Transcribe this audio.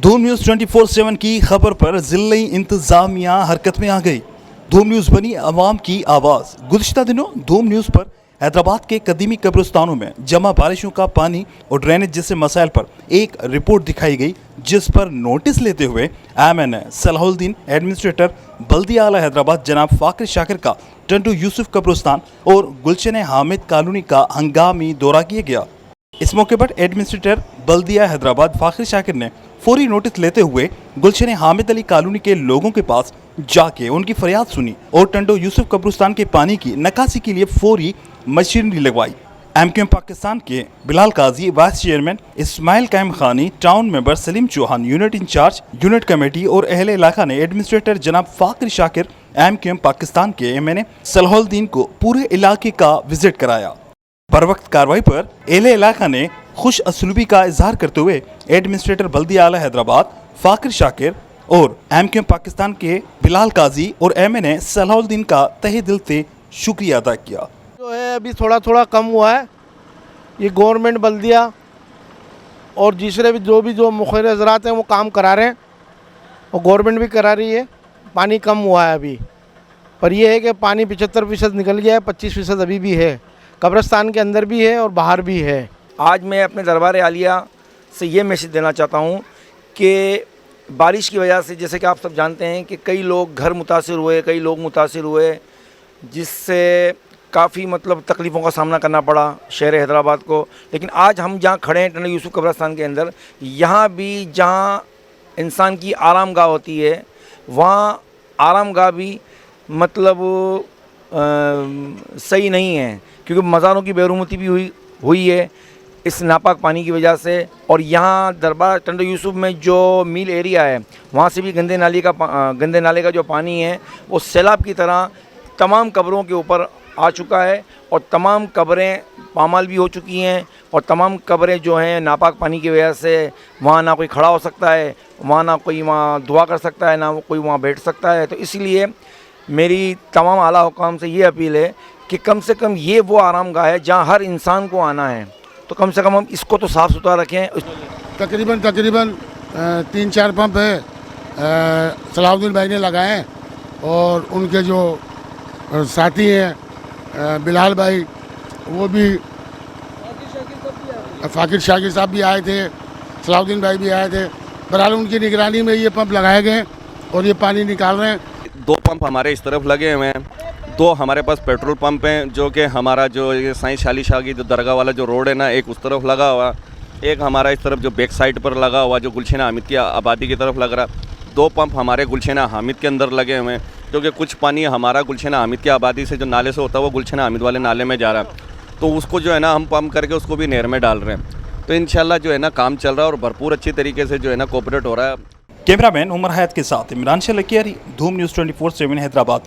धूम न्यूज़ 24/7 की खबर पर जिले इंतजामिया हरकत में आ गई। धूम न्यूज़ बनी अवाम की आवाज़। गुज़िश्ता दिनों धूम न्यूज़ पर हैदराबाद के कदीमी कब्रिस्तानों में जमा बारिशों का पानी और ड्रेनेज जैसे मसाइल पर एक रिपोर्ट दिखाई गई, जिस पर नोटिस लेते हुए MNA सलाहुद्दीन एडमिनिस्ट्रेटर बल्दिया आला हैदराबाद जनाब फाकिर शाकिर का टंडू यूसुफ कब्रिस्तान और गुलशन हामिद कॉलोनी का हंगामी दौरा किया गया। इस मौके पर एडमिनिस्ट्रेटर बल्दिया हैदराबाद फाकिर शाकिर ने फौरी नोटिस लेते हुए गुलशन हामिद अली कॉलोनी के लोगों के पास जाके उनकी फरियाद सुनी और टंडो यूसुफ कब्रिस्तान के पानी की निकासी के लिए फौरी मशीनरी लगवाई। MQM पाकिस्तान के Bilal Qazi, vice chairman Ismail Qaim Khani, town member Saleem Chauhan, unit incharge unit committee और अहले इलाका ने एडमिनिस्ट्रेटर जनाब फाकिर शाकिर MQM पाकिस्तान के MNA सलाहुद्दीन को पूरे इलाके का विजिट कराया। बर वक्त कार्रवाई पर अहले इलाका ने खुश असलूबी का इजहार करते हुए एडमिनिस्ट्रेटर बल्दिया आला हैदराबाद फाकिर शाकिर और MQM पाकिस्तान के बिलाल काजी और MNA सलाहुद्दीन का तहे दिल से शुक्रिया अदा किया। जो है अभी थोड़ा थोड़ा कम हुआ है। ये गवर्नमेंट बल्दिया और दूसरे भी जो मुखर हजरात हैं वो काम करा रहे हैं और गवर्नमेंट भी करा रही है। पानी कम हुआ है अभी, पर यह है कि पानी 75% निकल गया है, 25% अभी भी है। कब्रिस्तान के अंदर भी है और बाहर भी है। आज मैं अपने दरबार आलिया से ये मैसेज देना चाहता हूँ कि बारिश की वजह से, जैसे कि आप सब जानते हैं कि कई लोग घर मुतासिर हुए, कई लोग मुतासिर हुए, जिससे काफ़ी तकलीफ़ों का सामना करना पड़ा शहर हैदराबाद को। लेकिन आज हम जहाँ खड़े हैं टंडो यूसुफ कब्रिस्तान के अंदर, यहाँ भी जहाँ इंसान की आरामगाह होती है, वहाँ आरामगाह भी सही नहीं है, क्योंकि मज़ारों की बेरुमती भी हुई है इस नापाक पानी की वजह से। और यहाँ दरबार टंडो यूसुफ में जो मील एरिया है, वहाँ से भी गंदे नाले का जो पानी है वो सैलाब की तरह तमाम कब्रों के ऊपर आ चुका है और तमाम कब्रें पामाल भी हो चुकी हैं और तमाम कब्रें जो हैं नापाक पानी की वजह से वहाँ ना कोई खड़ा हो सकता है, वहाँ ना कोई वहाँ दुआ कर सकता है, ना कोई वहाँ बैठ सकता है। तो इसलिए मेरी तमाम आला हुकाम से ये अपील है कि कम से कम ये वो आरामगाह है जहाँ हर इंसान को आना है, तो कम से कम हम इसको तो साफ़ सुथरा रखें। तकरीबन 3-4 पंप है सलाहुद्दीन भाई ने लगाए हैं और उनके जो साथी हैं बिलाल भाई, वो भी फाकिर शाकिर साहब भी आए थे, सलाहुद्दीन भाई भी आए थे। बहरहाल उनकी निगरानी में ये पंप लगाए गए और ये पानी निकाल रहे हैं। 2 पंप हमारे इस तरफ लगे हुए हैं, 2 हमारे पास पेट्रोल पंप हैं, जो कि हमारा जो ये साईं शाली शाह की जो दरगाह वाला जो रोड है ना, एक उस तरफ लगा हुआ, एक हमारा इस तरफ जो बैक साइड पर लगा हुआ जो गुलशन हामिद की आबादी की तरफ लग रहा। 2 पंप हमारे गुलशन हामिद के अंदर लगे हुए हैं, क्योंकि कुछ पानी हमारा गुलशन हामिद की आबादी से जो नाले से होता है वो गुलशन हामिद वाले नाले में जा रहा है, तो उसको जो है ना हम पंप करके उसको भी नहर में डाल रहे हैं। तो इंशाल्लाह जो है ना काम चल रहा है और भरपूर अच्छी तरीके से जो है ना कोऑपरेट हो रहा है। कैमरामैन उमर हयात के साथ इमरान शलकियारी, धूम न्यूज़ 24/7 हैदराबाद।